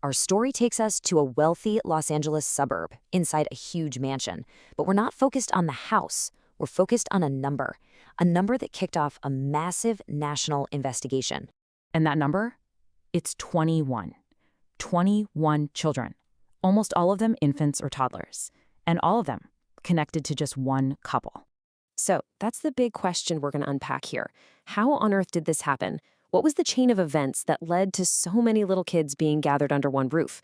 Our story takes us to a wealthy Los Angeles suburb inside a huge mansion. But we're not focused on the house. We're focused on a number that kicked off a massive national investigation. And that number? It's 21. 21 children. Almost all of them infants or toddlers. And all of them connected to just one couple. So that's the big question we're going to unpack here. How on earth did this happen? What was the chain of events that led to so many little kids being gathered under one roof?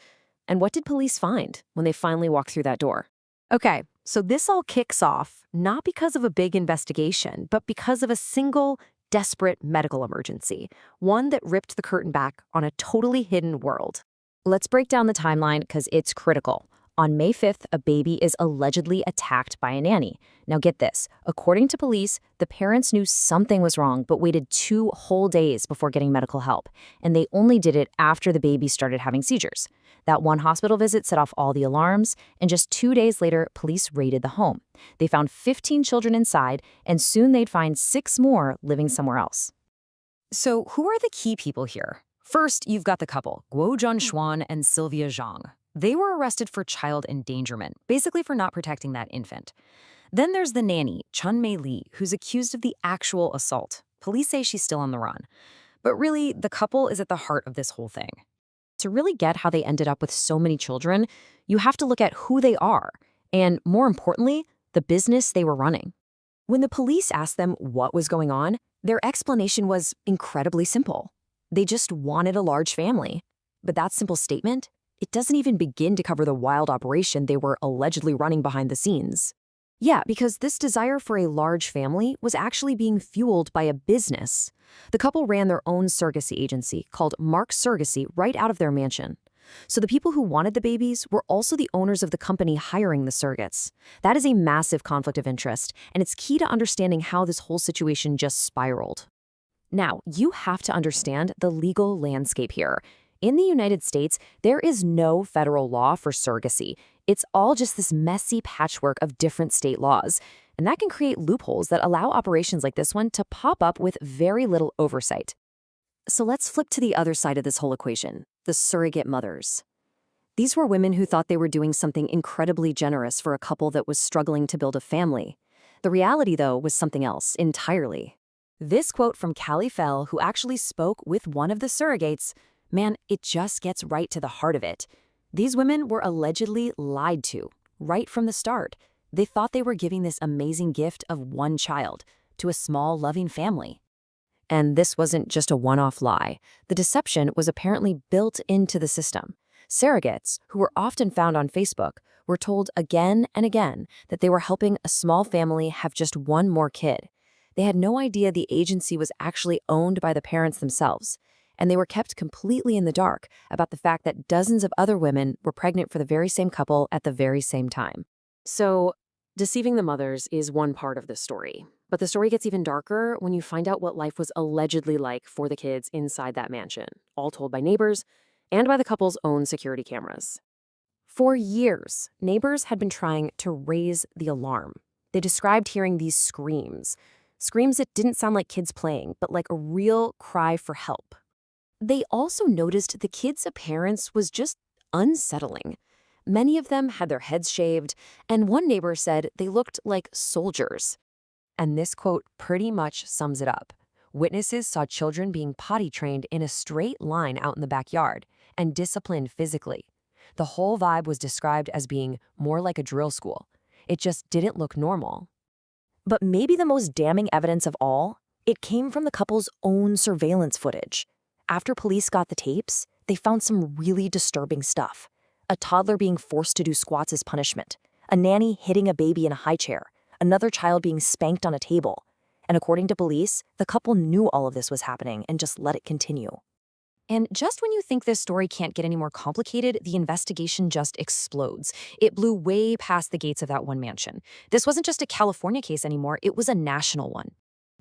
And what did police find when they finally walked through that door? Okay, so this all kicks off not because of a big investigation, but because of a single, desperate medical emergency, one that ripped the curtain back on a totally hidden world. Let's break down the timeline because it's critical. On May 5th, a baby is allegedly attacked by a nanny. Now get this. According to police, the parents knew something was wrong but waited 2 whole days before getting medical help. And they only did it after the baby started having seizures. That one hospital visit set off all the alarms, and just 2 days later, police raided the home. They found 15 children inside, and soon they'd find 6 more living somewhere else. So who are the key people here? First, you've got the couple, Guo Junxuan and Sylvia Zhang. They were arrested for child endangerment, basically for not protecting that infant. Then there's the nanny, Chun Mei Li, who's accused of the actual assault. Police say she's still on the run. But really, the couple is at the heart of this whole thing. To really get how they ended up with so many children, you have to look at who they are, and more importantly, the business they were running. When the police asked them what was going on, their explanation was incredibly simple. They just wanted a large family. But that simple statement, it doesn't even begin to cover the wild operation they were allegedly running behind the scenes. Yeah, because this desire for a large family was actually being fueled by a business. The couple ran their own surrogacy agency called Mark Surrogacy right out of their mansion. So the people who wanted the babies were also the owners of the company hiring the surrogates. That is a massive conflict of interest, and it's key to understanding how this whole situation just spiraled. Now, you have to understand the legal landscape here. In the United States, there is no federal law for surrogacy. It's all just this messy patchwork of different state laws. And that can create loopholes that allow operations like this one to pop up with very little oversight. So let's flip to the other side of this whole equation, the surrogate mothers. These were women who thought they were doing something incredibly generous for a couple that was struggling to build a family. The reality, though, was something else entirely. This quote from Callie Fell, who actually spoke with one of the surrogates, man, it just gets right to the heart of it. These women were allegedly lied to, right from the start. They thought they were giving this amazing gift of one child to a small, loving family. And this wasn't just a one-off lie. The deception was apparently built into the system. Surrogates, who were often found on Facebook, were told again and again that they were helping a small family have just one more kid. They had no idea the agency was actually owned by the parents themselves. And they were kept completely in the dark about the fact that dozens of other women were pregnant for the very same couple at the very same time. So, deceiving the mothers is one part of the story. But the story gets even darker when you find out what life was allegedly like for the kids inside that mansion, all told by neighbors and by the couple's own security cameras. For years, neighbors had been trying to raise the alarm. They described hearing these screams that didn't sound like kids playing, but like a real cry for help. They also noticed the kids' appearance was just unsettling. Many of them had their heads shaved, and one neighbor said they looked like soldiers. And this quote pretty much sums it up. Witnesses saw children being potty trained in a straight line out in the backyard and disciplined physically. The whole vibe was described as being more like a drill school. It just didn't look normal. But maybe the most damning evidence of all, it came from the couple's own surveillance footage. After police got the tapes, they found some really disturbing stuff. A toddler being forced to do squats as punishment, a nanny hitting a baby in a high chair, another child being spanked on a table. And according to police, the couple knew all of this was happening and just let it continue. And just when you think this story can't get any more complicated, the investigation just explodes. It blew way past the gates of that one mansion. This wasn't just a California case anymore, it was a national one.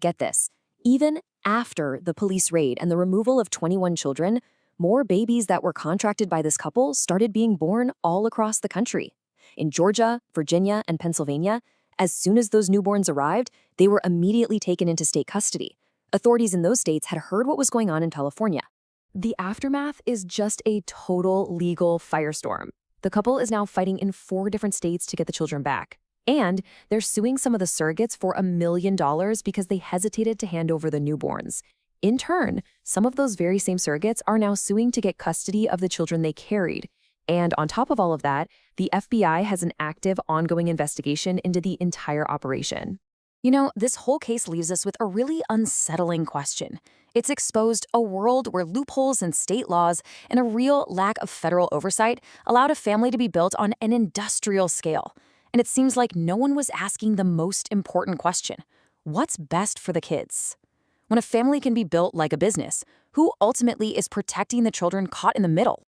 Get this. Even after the police raid and the removal of 21 children, more babies that were contracted by this couple started being born all across the country. In Georgia, Virginia, and Pennsylvania, as soon as those newborns arrived, they were immediately taken into state custody. Authorities in those states had heard what was going on in California. The aftermath is just a total legal firestorm. The couple is now fighting in 4 different states to get the children back. And they're suing some of the surrogates for $1 million because they hesitated to hand over the newborns. In turn, some of those very same surrogates are now suing to get custody of the children they carried. And on top of all of that, the FBI has an active, ongoing investigation into the entire operation. You know, this whole case leaves us with a really unsettling question. It's exposed a world where loopholes in state laws and a real lack of federal oversight allowed a family to be built on an industrial scale. And it seems like no one was asking the most important question: what's best for the kids? When a family can be built like a business, who ultimately is protecting the children caught in the middle?